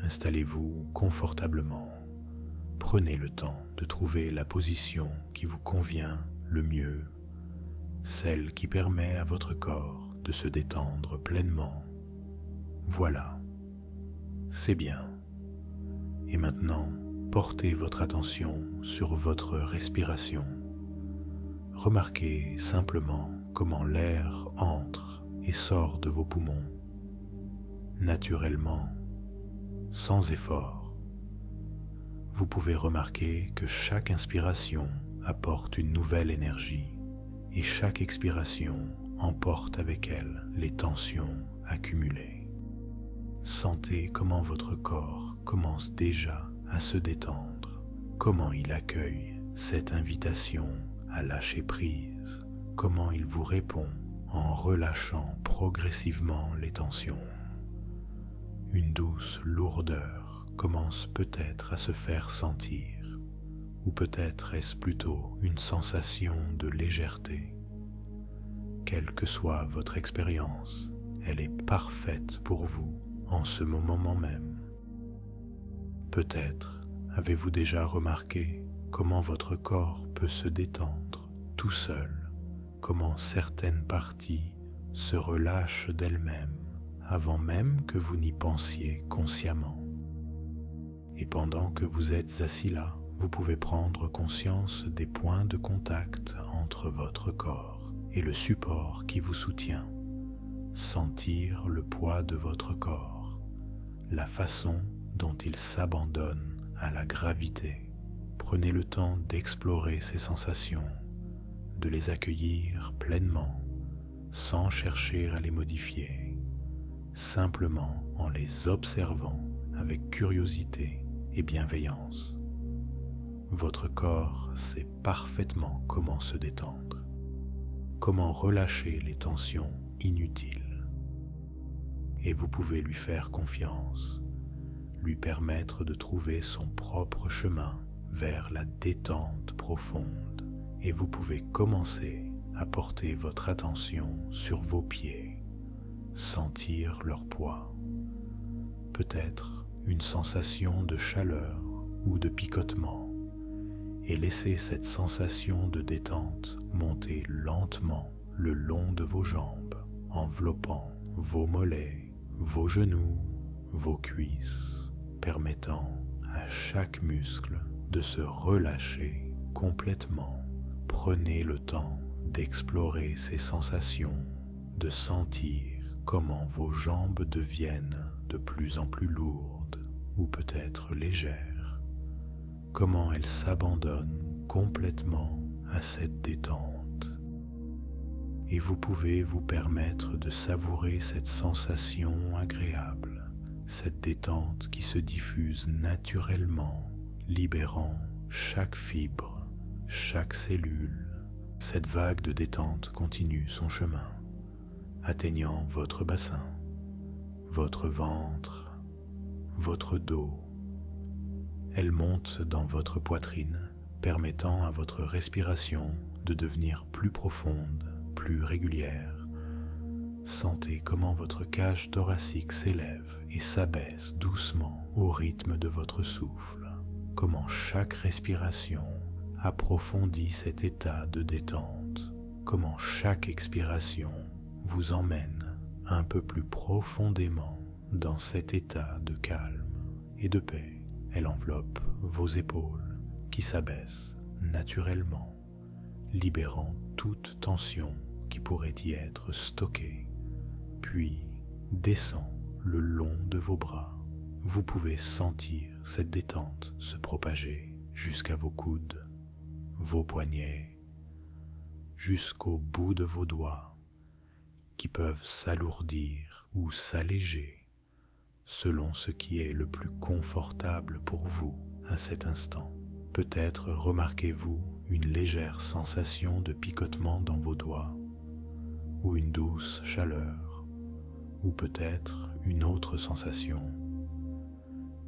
Installez-vous confortablement. Prenez le temps de trouver la position qui vous convient le mieux, celle qui permet à votre corps de se détendre pleinement. Voilà, c'est bien. Et maintenant, portez votre attention sur votre respiration. Remarquez simplement comment l'air entre et sort de vos poumons, naturellement, sans effort. Vous pouvez remarquer que chaque inspiration apporte une nouvelle énergie et chaque expiration emporte avec elle les tensions accumulées. Sentez comment votre corps commence déjà à se détendre, comment il accueille cette invitation à lâcher prise, comment il vous répond en relâchant progressivement les tensions. Une douce lourdeur commence peut-être à se faire sentir, ou peut-être est-ce plutôt une sensation de légèreté. Quelle que soit votre expérience, elle est parfaite pour vous en ce moment même. Peut-être avez-vous déjà remarqué comment votre corps peut se détendre tout seul, comment certaines parties se relâchent d'elles-mêmes avant même que vous n'y pensiez consciemment. Et pendant que vous êtes assis là, vous pouvez prendre conscience des points de contact entre votre corps et le support qui vous soutient. Sentir le poids de votre corps, la façon dont il s'abandonne à la gravité. Prenez le temps d'explorer ces sensations, de les accueillir pleinement, sans chercher à les modifier, simplement en les observant avec curiosité et bienveillance. Votre corps sait parfaitement comment se détendre, comment relâcher les tensions inutiles. Et vous pouvez lui faire confiance, lui permettre de trouver son propre chemin vers la détente profonde. Et vous pouvez commencer à porter votre attention sur vos pieds, sentir leur poids, peut-être une sensation de chaleur ou de picotement, et laisser cette sensation de détente monter lentement le long de vos jambes, enveloppant vos mollets, vos genoux, vos cuisses, permettant à chaque muscle de se relâcher complètement. Prenez le temps d'explorer ces sensations, de sentir comment vos jambes deviennent de plus en plus lourdes ou peut-être légères, comment elles s'abandonnent complètement à cette détente. Et vous pouvez vous permettre de savourer cette sensation agréable, cette détente qui se diffuse naturellement, libérant chaque fibre, chaque cellule. Cette vague de détente continue son chemin, atteignant votre bassin, votre ventre, votre dos. Elle monte dans votre poitrine, permettant à votre respiration de devenir plus profonde, plus régulière. Sentez comment votre cage thoracique s'élève et s'abaisse doucement au rythme de votre souffle, comment chaque respiration approfondit cet état de détente, comment chaque expiration vous emmène un peu plus profondément dans cet état de calme et de paix. Elle enveloppe vos épaules qui s'abaissent naturellement, libérant toute tension qui pourrait y être stockée, puis descend le long de vos bras. Vous pouvez sentir cette détente se propager jusqu'à vos coudes, vos poignets, jusqu'au bout de vos doigts, qui peuvent s'alourdir ou s'alléger selon ce qui est le plus confortable pour vous à cet instant. Peut-être remarquez-vous une légère sensation de picotement dans vos doigts, ou une douce chaleur, ou peut-être une autre sensation.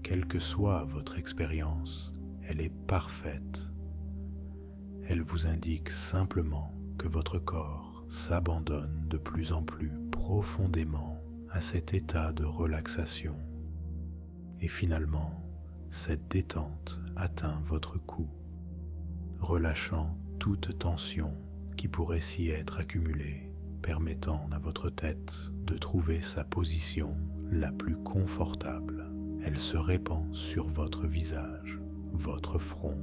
Quelle que soit votre expérience, elle est parfaite. Elle vous indique simplement que votre corps s'abandonne de plus en plus profondément à cet état de relaxation. Et finalement, cette détente atteint votre cou, relâchant toute tension qui pourrait s'y être accumulée, permettant à votre tête de trouver sa position la plus confortable. Elle se répand sur votre visage, votre front.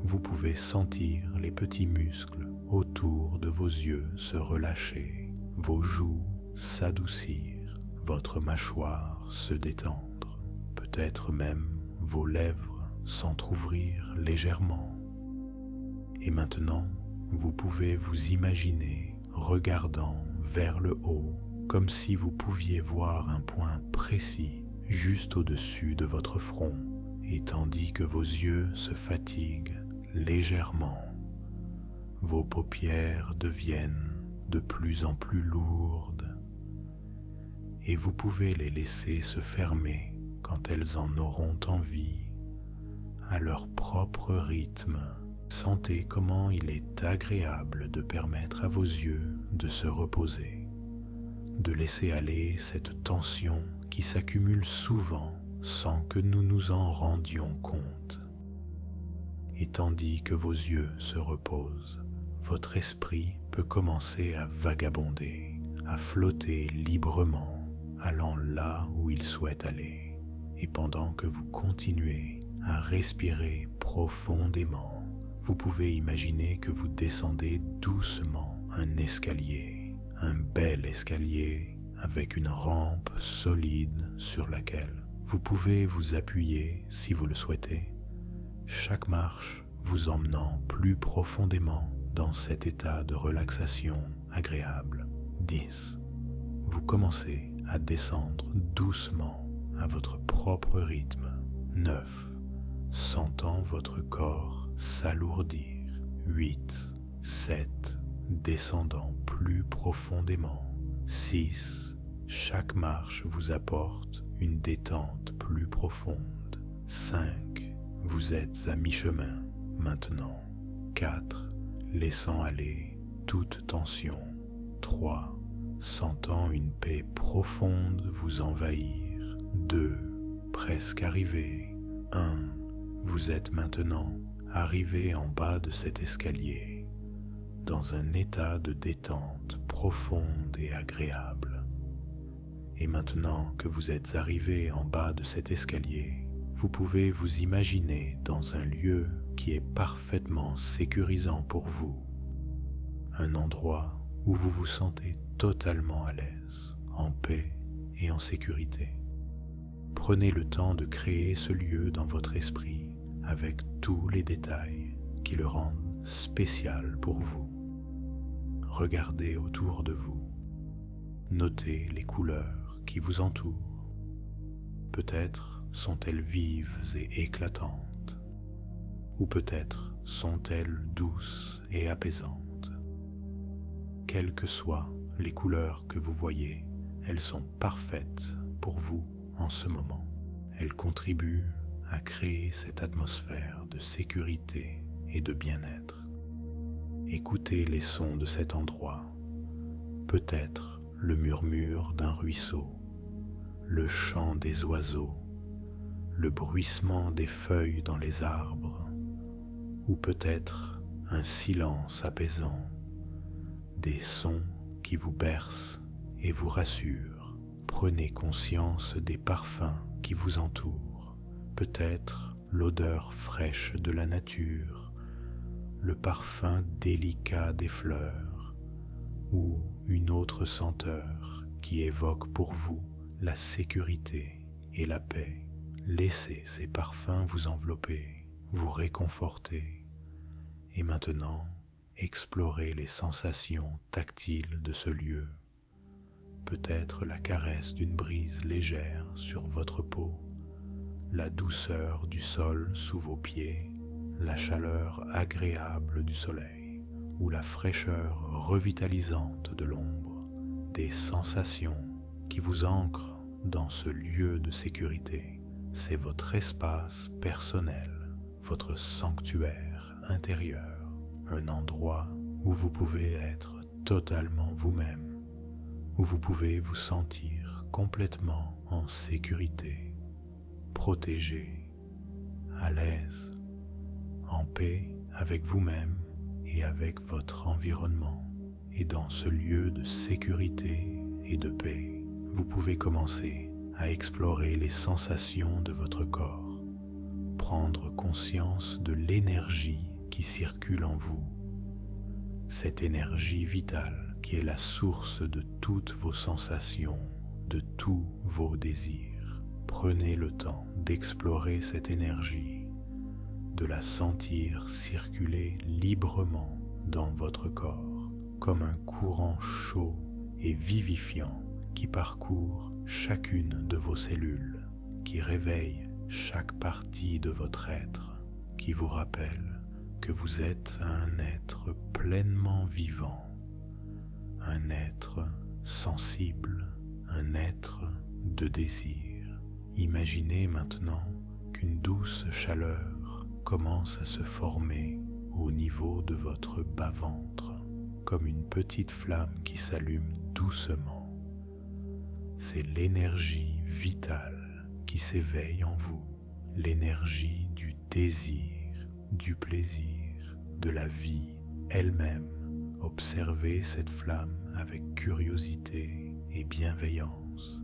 Vous pouvez sentir les petits muscles autour de vos yeux se relâcher, vos joues s'adoucir, votre mâchoire se détendre, peut-être même vos lèvres s'entr'ouvrir légèrement. Et maintenant, vous pouvez vous imaginer regardant vers le haut, comme si vous pouviez voir un point précis juste au-dessus de votre front, et tandis que vos yeux se fatiguent légèrement, vos paupières deviennent de plus en plus lourdes, et vous pouvez les laisser se fermer quand elles en auront envie, à leur propre rythme. Sentez comment il est agréable de permettre à vos yeux de se reposer, de laisser aller cette tension qui s'accumule souvent sans que nous nous en rendions compte. Et tandis que vos yeux se reposent, votre esprit peut commencer à vagabonder, à flotter librement, allant là où il souhaite aller. Et pendant que vous continuez à respirer profondément, vous pouvez imaginer que vous descendez doucement un escalier, un bel escalier avec une rampe solide sur laquelle vous pouvez vous appuyer si vous le souhaitez, chaque marche vous emmenant plus profondément dans cet état de relaxation agréable. 10. Vous commencez à descendre doucement à votre propre rythme. 9. Sentant votre corps s'alourdir. 8. 7. Descendant plus profondément. 6. Chaque marche vous apporte une détente plus profonde. 5. Vous êtes à mi-chemin maintenant. 4. Laissant aller toute tension. 3. Sentant une paix profonde vous envahir. 2. Presque arrivé. 1. Vous êtes maintenant arrivé en bas de cet escalier, dans un état de détente profonde et agréable. Et maintenant que vous êtes arrivé en bas de cet escalier, vous pouvez vous imaginer dans un lieu qui est parfaitement sécurisant pour vous, un endroit où vous vous sentez totalement à l'aise, en paix et en sécurité. Prenez le temps de créer ce lieu dans votre esprit avec tous les détails qui le rendent spécial pour vous. Regardez autour de vous. Notez les couleurs qui vous entourent. Peut-être sont-elles vives et éclatantes, ou peut-être sont-elles douces et apaisantes. Quelles que soient les couleurs que vous voyez, elles sont parfaites pour vous en ce moment. Elles contribuent à créer cette atmosphère de sécurité et de bien-être. Écoutez les sons de cet endroit, peut-être le murmure d'un ruisseau, le chant des oiseaux, le bruissement des feuilles dans les arbres, ou peut-être un silence apaisant, des sons qui vous bercent et vous rassurent. Prenez conscience des parfums qui vous entourent, peut-être l'odeur fraîche de la nature, le parfum délicat des fleurs, ou une autre senteur qui évoque pour vous la sécurité et la paix. Laissez ces parfums vous envelopper, vous réconforter, et maintenant, explorez les sensations tactiles de ce lieu. Peut-être la caresse d'une brise légère sur votre peau, la douceur du sol sous vos pieds, la chaleur agréable du soleil ou la fraîcheur revitalisante de l'ombre, des sensations qui vous ancrent dans ce lieu de sécurité. C'est votre espace personnel, votre sanctuaire intérieur, un endroit où vous pouvez être totalement vous-même, où vous pouvez vous sentir complètement en sécurité. protégé, à l'aise, en paix avec vous-même et avec votre environnement. Et dans ce lieu de sécurité et de paix, vous pouvez commencer à explorer les sensations de votre corps, prendre conscience de l'énergie qui circule en vous, cette énergie vitale qui est la source de toutes vos sensations, de tous vos désirs. Prenez le temps d'explorer cette énergie, de la sentir circuler librement dans votre corps, comme un courant chaud et vivifiant qui parcourt chacune de vos cellules, qui réveille chaque partie de votre être, qui vous rappelle que vous êtes un être pleinement vivant, un être sensible, un être de désir. Imaginez maintenant qu'une douce chaleur commence à se former au niveau de votre bas-ventre, comme une petite flamme qui s'allume doucement. C'est l'énergie vitale qui s'éveille en vous, l'énergie du désir, du plaisir, de la vie elle-même. Observez cette flamme avec curiosité et bienveillance,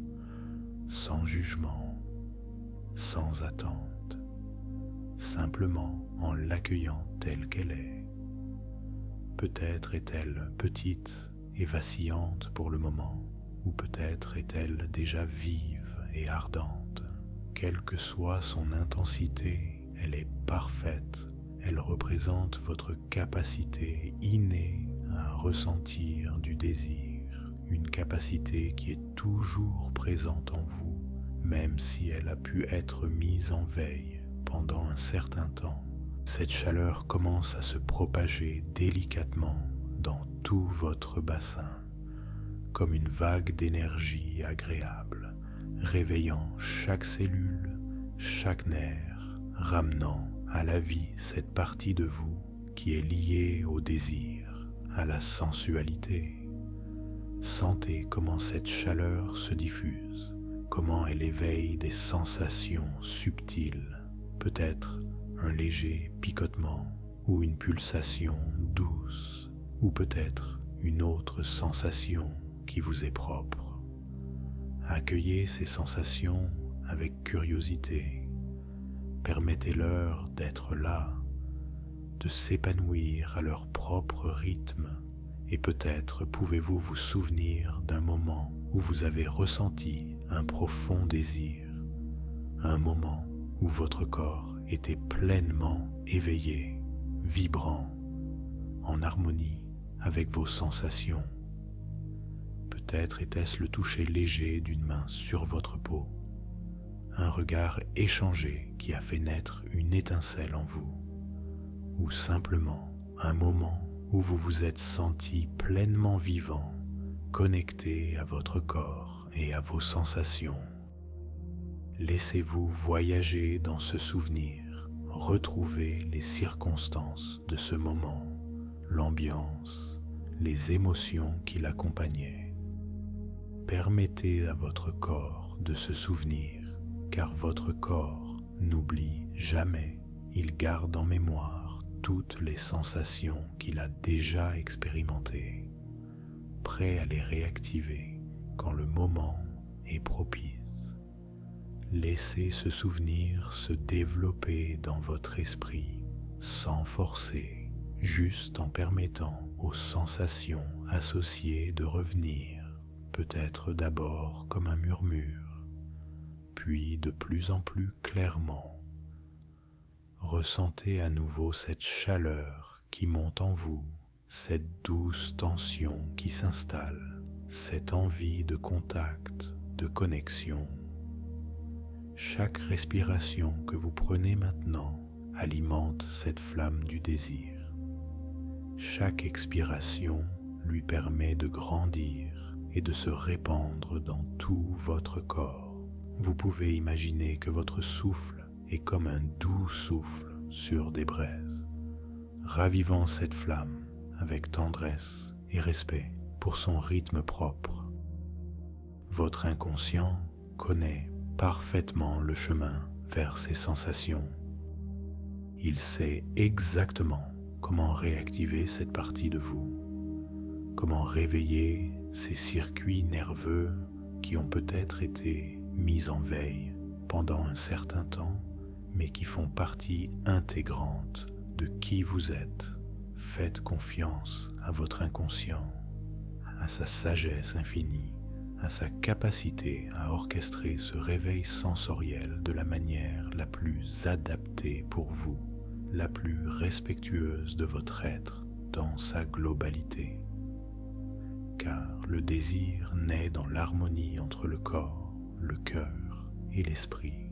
sans jugement, sans attente, simplement en l'accueillant telle qu'elle est. Peut-être est-elle petite et vacillante pour le moment, ou peut-être est-elle déjà vive et ardente. Quelle que soit son intensité, elle est parfaite. Elle représente votre capacité innée à ressentir du désir, une capacité qui est toujours présente en vous, même si elle a pu être mise en veille pendant un certain temps. Cette chaleur commence à se propager délicatement dans tout votre bassin, comme une vague d'énergie agréable, réveillant chaque cellule, chaque nerf, ramenant à la vie cette partie de vous qui est liée au désir, à la sensualité. Sentez comment cette chaleur se diffuse, comment elle éveille des sensations subtiles, peut-être un léger picotement ou une pulsation douce, ou peut-être une autre sensation qui vous est propre. Accueillez ces sensations avec curiosité. Permettez-leur d'être là, de s'épanouir à leur propre rythme, et peut-être pouvez-vous vous souvenir d'un moment où vous avez ressenti un profond désir, un moment où votre corps était pleinement éveillé, vibrant, en harmonie avec vos sensations. Peut-être était-ce le toucher léger d'une main sur votre peau, un regard échangé qui a fait naître une étincelle en vous, ou simplement un moment où vous vous êtes senti pleinement vivant, connecté à votre corps et à vos sensations. Laissez-vous voyager dans ce souvenir, retrouvez les circonstances de ce moment, l'ambiance, les émotions qui l'accompagnaient. Permettez à votre corps de se souvenir, car votre corps n'oublie jamais, il garde en mémoire toutes les sensations qu'il a déjà expérimentées, prêt à les réactiver quand le moment est propice. Laissez ce souvenir se développer dans votre esprit, sans forcer, juste en permettant aux sensations associées de revenir, peut-être d'abord comme un murmure, puis de plus en plus clairement. Ressentez à nouveau cette chaleur qui monte en vous, cette douce tension qui s'installe, cette envie de contact, de connexion. Chaque respiration que vous prenez maintenant alimente cette flamme du désir. Chaque expiration lui permet de grandir et de se répandre dans tout votre corps. Vous pouvez imaginer que votre souffle est comme un doux souffle sur des braises, ravivant cette flamme avec tendresse et respect pour son rythme propre. Votre inconscient connaît parfaitement le chemin vers ces sensations. Il sait exactement comment réactiver cette partie de vous, comment réveiller ces circuits nerveux qui ont peut-être été mis en veille pendant un certain temps, mais qui font partie intégrante de qui vous êtes. Faites confiance à votre inconscient, à sa sagesse infinie, à sa capacité à orchestrer ce réveil sensoriel de la manière la plus adaptée pour vous, la plus respectueuse de votre être dans sa globalité. Car le désir naît dans l'harmonie entre le corps, le cœur et l'esprit.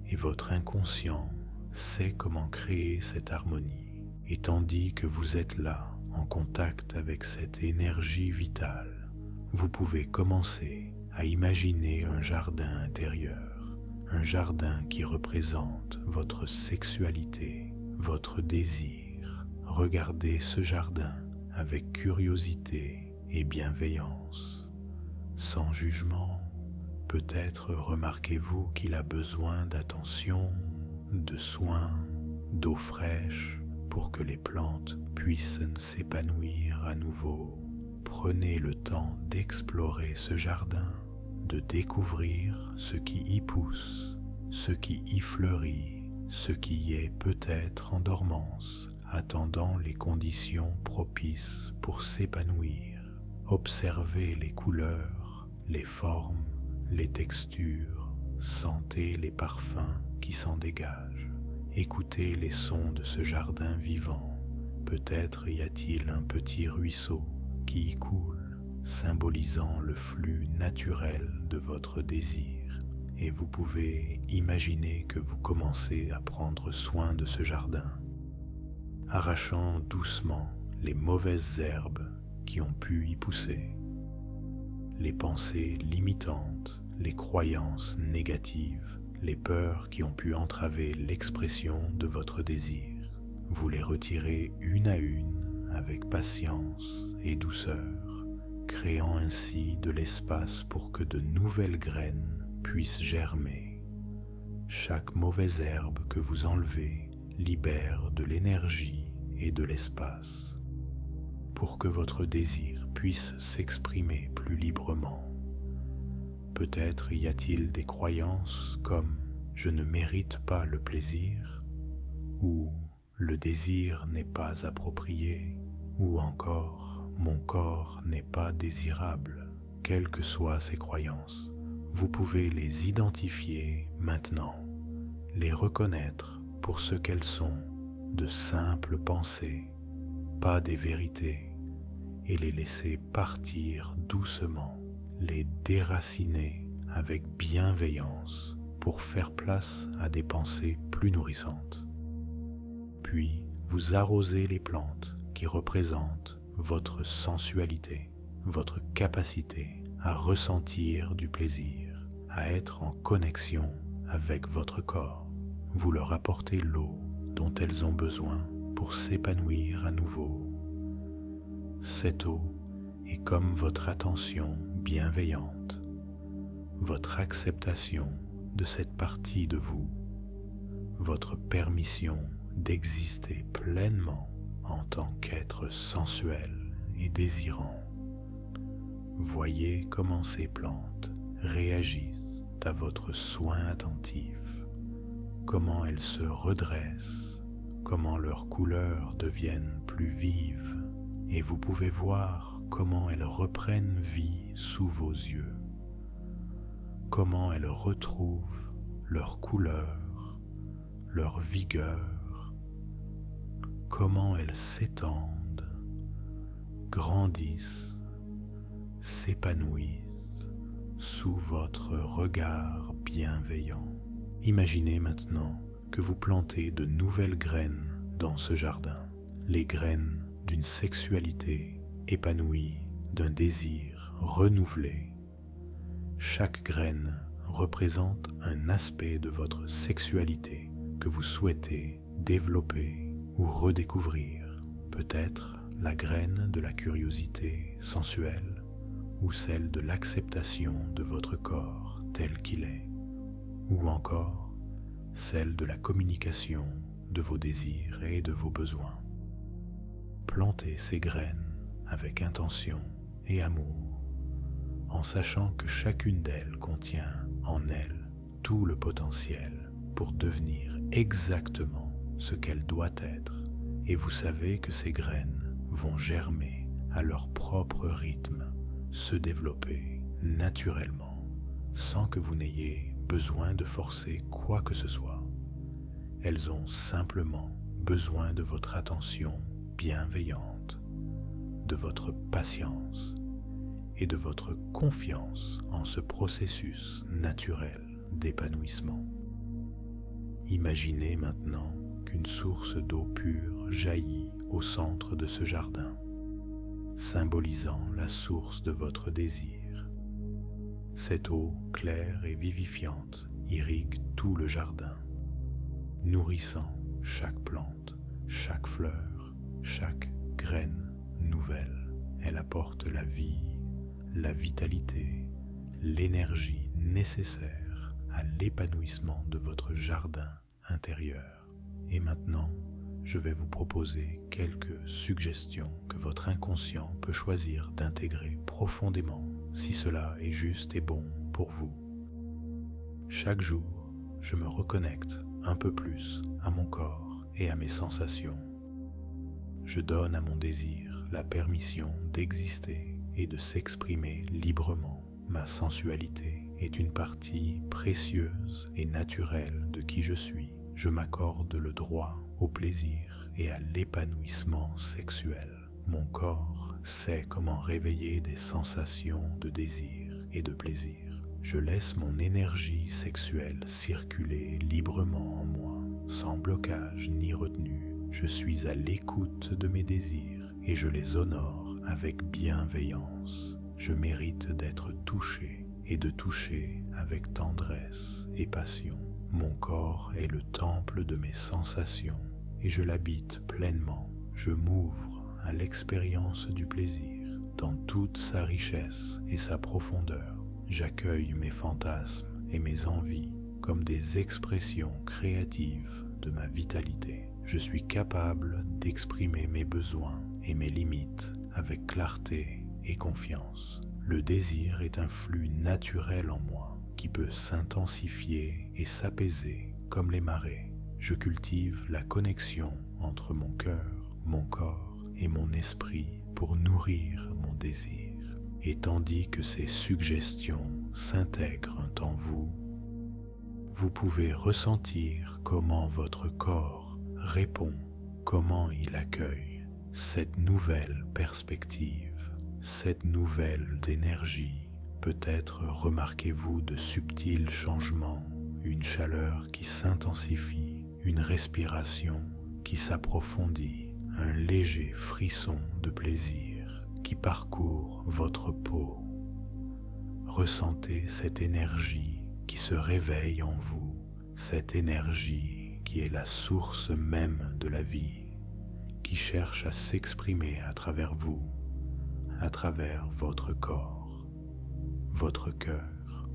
Et votre inconscient sait comment créer cette harmonie. Et tandis que vous êtes là, en contact avec cette énergie vitale, vous pouvez commencer à imaginer un jardin intérieur, un jardin qui représente votre sexualité, votre désir. Regardez ce jardin avec curiosité et bienveillance, sans jugement. Peut-être remarquez-vous qu'il a besoin d'attention, de soins, d'eau fraîche pour que les plantes puissent s'épanouir à nouveau. Prenez le temps d'explorer ce jardin, de découvrir ce qui y pousse, ce qui y fleurit, ce qui y est peut-être en dormance, attendant les conditions propices pour s'épanouir. Observez les couleurs, les formes, les textures, sentez les parfums qui s'en dégagent. Écoutez les sons de ce jardin vivant. Peut-être y a-t-il un petit ruisseau qui y coule, symbolisant le flux naturel de votre désir. Et vous pouvez imaginer que vous commencez à prendre soin de ce jardin, arrachant doucement les mauvaises herbes qui ont pu y pousser, les pensées limitantes, les croyances négatives, les peurs qui ont pu entraver l'expression de votre désir. Vous les retirez une à une avec patience et douceur, créant ainsi de l'espace pour que de nouvelles graines puissent germer. Chaque mauvaise herbe que vous enlevez libère de l'énergie et de l'espace pour que votre désir puisse s'exprimer plus librement. Peut-être y a-t-il des croyances comme « je ne mérite pas le plaisir » ou « le désir n'est pas approprié » ou encore « mon corps n'est pas désirable ». Quelles que soient ces croyances, vous pouvez les identifier maintenant, les reconnaître pour ce qu'elles sont, de simples pensées, pas des vérités, et les laisser partir doucement, les déraciner avec bienveillance pour faire place à des pensées plus nourrissantes. Puis vous arrosez les plantes qui représentent votre sensualité, votre capacité à ressentir du plaisir, à être en connexion avec votre corps. Vous leur apportez l'eau dont elles ont besoin pour s'épanouir à nouveau. Cette eau est comme votre attention bienveillante, votre acceptation de cette partie de vous, votre permission d'exister pleinement en tant qu'être sensuel et désirant. Voyez comment ces plantes réagissent à votre soin attentif, comment elles se redressent, comment leurs couleurs deviennent plus vives, et vous pouvez voir comment elles reprennent vie sous vos yeux, comment elles retrouvent leur couleur, leur vigueur, comment elles s'étendent, grandissent, s'épanouissent sous votre regard bienveillant. Imaginez maintenant que vous plantez de nouvelles graines dans ce jardin, les graines d'une sexualité épanouie, d'un désir renouvelé. Chaque graine représente un aspect de votre sexualité que vous souhaitez développer ou redécouvrir. Peut-être la graine de la curiosité sensuelle ou celle de l'acceptation de votre corps tel qu'il est, ou encore celle de la communication de vos désirs et de vos besoins. Plantez ces graines avec intention et amour, en sachant que chacune d'elles contient en elle tout le potentiel pour devenir exactement ce qu'elle doit être, et vous savez que ces graines vont germer à leur propre rythme, se développer naturellement, sans que vous n'ayez besoin de forcer quoi que ce soit. Elles ont simplement besoin de votre attention bienveillante, de votre patience et de votre confiance en ce processus naturel d'épanouissement. Imaginez maintenant qu'une source d'eau pure jaillit au centre de ce jardin, symbolisant la source de votre désir. Cette eau claire et vivifiante irrigue tout le jardin, nourrissant chaque plante, chaque fleur, chaque graine nouvelle. Elle apporte la vie, la vitalité, l'énergie nécessaire à l'épanouissement de votre jardin intérieur. Et maintenant, je vais vous proposer quelques suggestions que votre inconscient peut choisir d'intégrer profondément si cela est juste et bon pour vous. Chaque jour, je me reconnecte un peu plus à mon corps et à mes sensations. Je donne à mon désir la permission d'exister et de s'exprimer librement. Ma sensualité est une partie précieuse et naturelle de qui je suis. Je m'accorde le droit au plaisir et à l'épanouissement sexuel. Mon corps sait comment réveiller des sensations de désir et de plaisir. Je laisse mon énergie sexuelle circuler librement en moi, sans blocage ni retenue. Je suis à l'écoute de mes désirs et je les honore avec bienveillance. Je mérite d'être touché et de toucher avec tendresse et passion. Mon corps est le temple de mes sensations et je l'habite pleinement. Je m'ouvre à l'expérience du plaisir dans toute sa richesse et sa profondeur. J'accueille mes fantasmes et mes envies comme des expressions créatives de ma vitalité. Je suis capable d'exprimer mes besoins et mes limites avec clarté et confiance. Le désir est un flux naturel en moi qui peut s'intensifier et s'apaiser comme les marées. Je cultive la connexion entre mon cœur, mon corps et mon esprit pour nourrir mon désir. Et tandis que ces suggestions s'intègrent en vous, vous pouvez ressentir comment votre corps répond, comment il accueille cette nouvelle perspective, cette nouvelle d'énergie. Peut-être remarquez-vous de subtils changements, une chaleur qui s'intensifie, une respiration qui s'approfondit, un léger frisson de plaisir qui parcourt votre peau. Ressentez cette énergie qui se réveille en vous, cette énergie qui est la source même de la vie, qui cherche à s'exprimer à travers vous, à travers votre corps, votre cœur,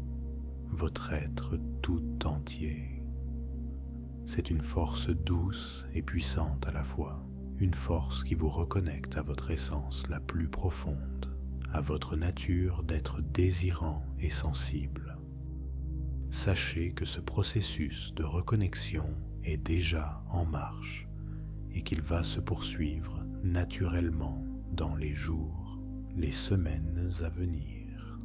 votre être tout entier. C'est une force douce et puissante à la fois, une force qui vous reconnecte à votre essence la plus profonde, à votre nature d'être désirant et sensible. Sachez que ce processus de reconnexion est déjà en marche et qu'il va se poursuivre naturellement dans les jours, les semaines à venir.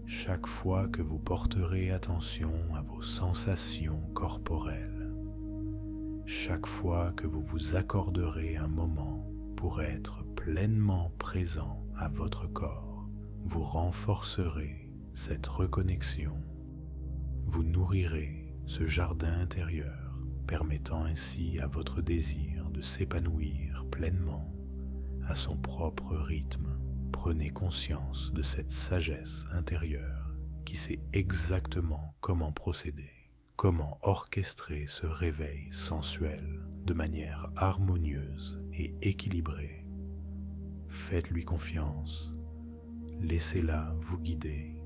Chaque fois que vous porterez attention à vos sensations corporelles, chaque fois que vous vous accorderez un moment pour être pleinement présent à votre corps, vous renforcerez cette reconnexion. Vous nourrirez ce jardin intérieur, permettant ainsi à votre désir de s'épanouir pleinement à son propre rythme. Prenez conscience de cette sagesse intérieure qui sait exactement comment procéder, comment orchestrer ce réveil sensuel de manière harmonieuse et équilibrée. Faites-lui confiance, laissez-la vous guider.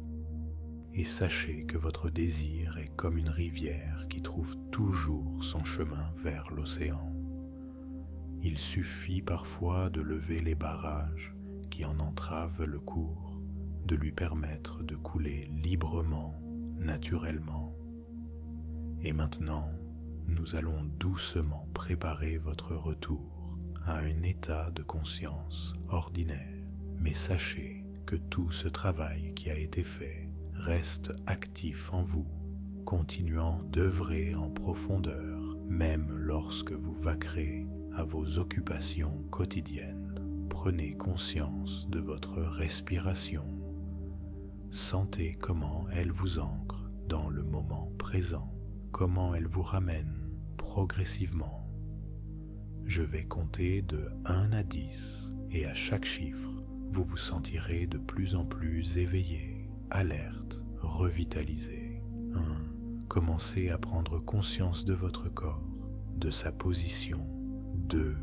et sachez que votre désir est comme une rivière qui trouve toujours son chemin vers l'océan. Il suffit parfois de lever les barrages qui en entravent le cours, de lui permettre de couler librement, naturellement. Et maintenant, nous allons doucement préparer votre retour à un état de conscience ordinaire. Mais sachez que tout ce travail qui a été fait reste actif en vous, continuant d'œuvrer en profondeur, même lorsque vous vaquerez à vos occupations quotidiennes. Prenez conscience de votre respiration. Sentez comment elle vous ancre dans le moment présent, comment elle vous ramène progressivement. Je vais compter de 1 à 10 et à chaque chiffre, vous vous sentirez de plus en plus éveillé, alerte, revitalisé. 1. Commencez à prendre conscience de votre corps, de sa position. 2.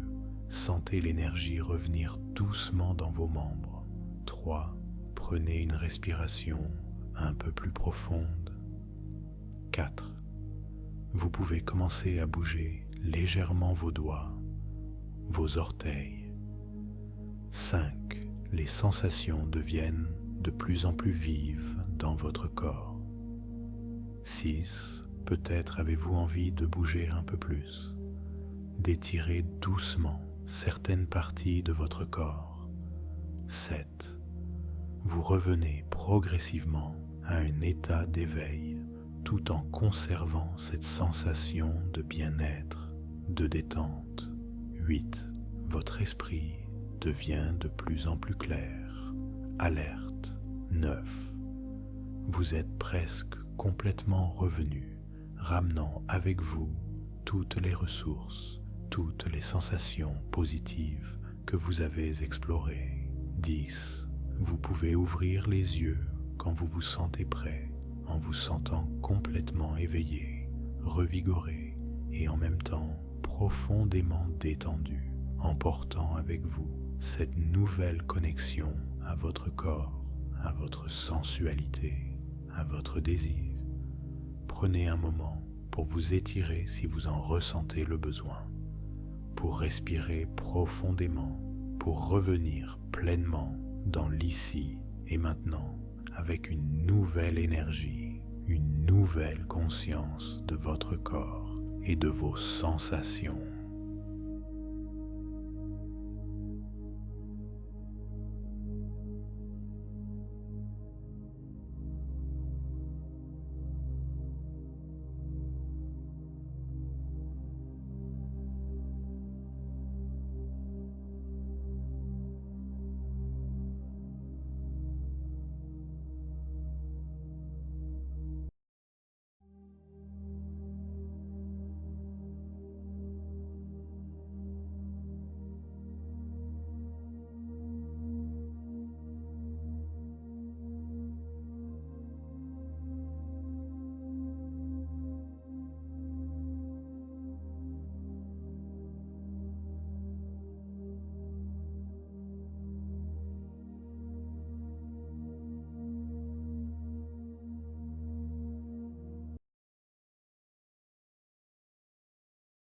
Sentez l'énergie revenir doucement dans vos membres. 3. Prenez une respiration un peu plus profonde. 4. Vous pouvez commencer à bouger légèrement vos doigts, vos orteils. 5. Les sensations deviennent de plus en plus vives dans votre corps. 6. Peut-être avez-vous envie de bouger un peu plus, d'étirer doucement certaines parties de votre corps. 7. Vous revenez progressivement à un état d'éveil tout en conservant cette sensation de bien-être, de détente. 8. Votre esprit devient de plus en plus clair, alerte. 9. Vous êtes presque complètement revenu, ramenant avec vous toutes les ressources, toutes les sensations positives que vous avez explorées. 10. Vous pouvez ouvrir les yeux quand vous vous sentez prêt, en vous sentant complètement éveillé, revigoré et en même temps profondément détendu, emportant avec vous cette nouvelle connexion à votre corps, à votre sensualité, à votre désir. Prenez un moment pour vous étirer si vous en ressentez le besoin, pour respirer profondément, pour revenir pleinement dans l'ici et maintenant avec une nouvelle énergie, une nouvelle conscience de votre corps et de vos sensations.